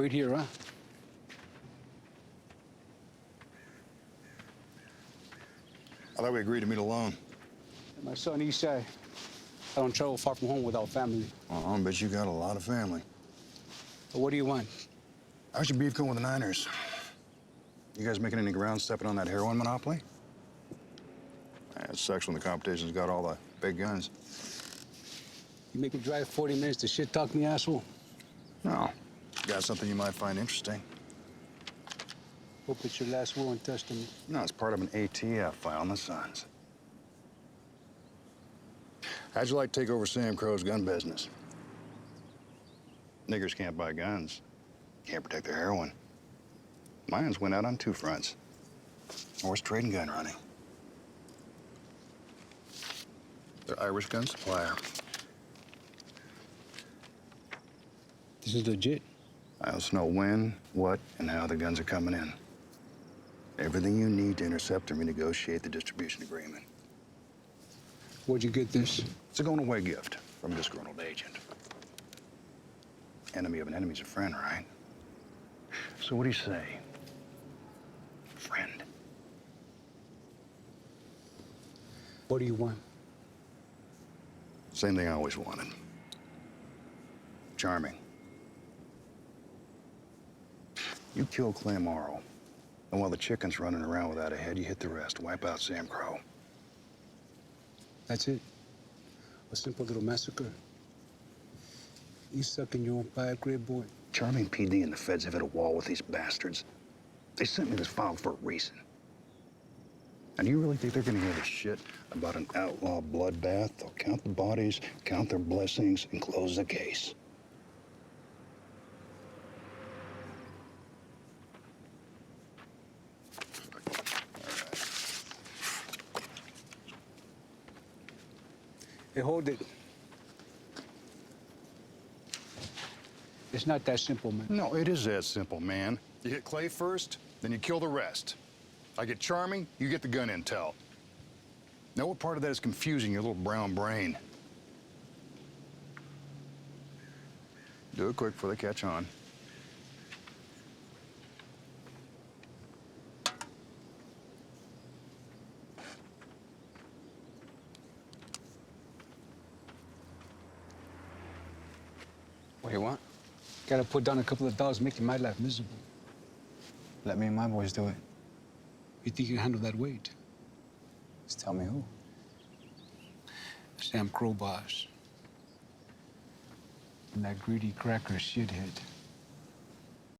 Wait here, huh? I thought we agreed to meet alone. My son, Eastside. I don't travel far from home without family. But you got a lot of family. But what do you want? How's your beef going with the Niners? You guys making any ground stepping on that heroin monopoly? It sucks when the competition's got all the big guns. You make me drive 40 minutes to shit talk me, asshole? No. Got something you might find interesting. Hope it's your last will and testament. No, it's part of an ATF file in the Suns. How'd you like to take over Sam Crow's gun business? Niggers can't buy guns. Can't protect their heroin. Lions went out on two fronts. Horse trade and gun running. They're Irish gun supplier. This is legit. I also know when, what, and how the guns are coming in. Everything you need to intercept or renegotiate the distribution agreement. Where'd you get this? It's a going-away gift from a disgruntled agent. Enemy of an enemy's a friend, right? So what do you say? Friend. What do you want? Same thing I always wanted. Charming. You kill Clay Morrow, and while the chicken's running around without a head, you hit the rest. Wipe out Sam Crow. That's it? A simple little massacre? You suck in your own pie, great boy. Charming PD and the feds have hit a wall with these bastards. They sent me this file for a reason. And do you really think they're gonna give a shit about an outlaw bloodbath? They'll count the bodies, count their blessings, and close the case. Hey, hold it. It's not that simple, man. No, it is that simple, man. You hit Clay first, then you kill the rest. I get Charming, you get the gun intel. Now, what part of that is confusing your little brown brain? Do it quick before they catch on. What do you want? Gotta put down a couple of dollars making my life miserable. Let me and my boys do it. You think you can handle that weight? Just tell me who. Sam Crow boss. And that greedy cracker shithead.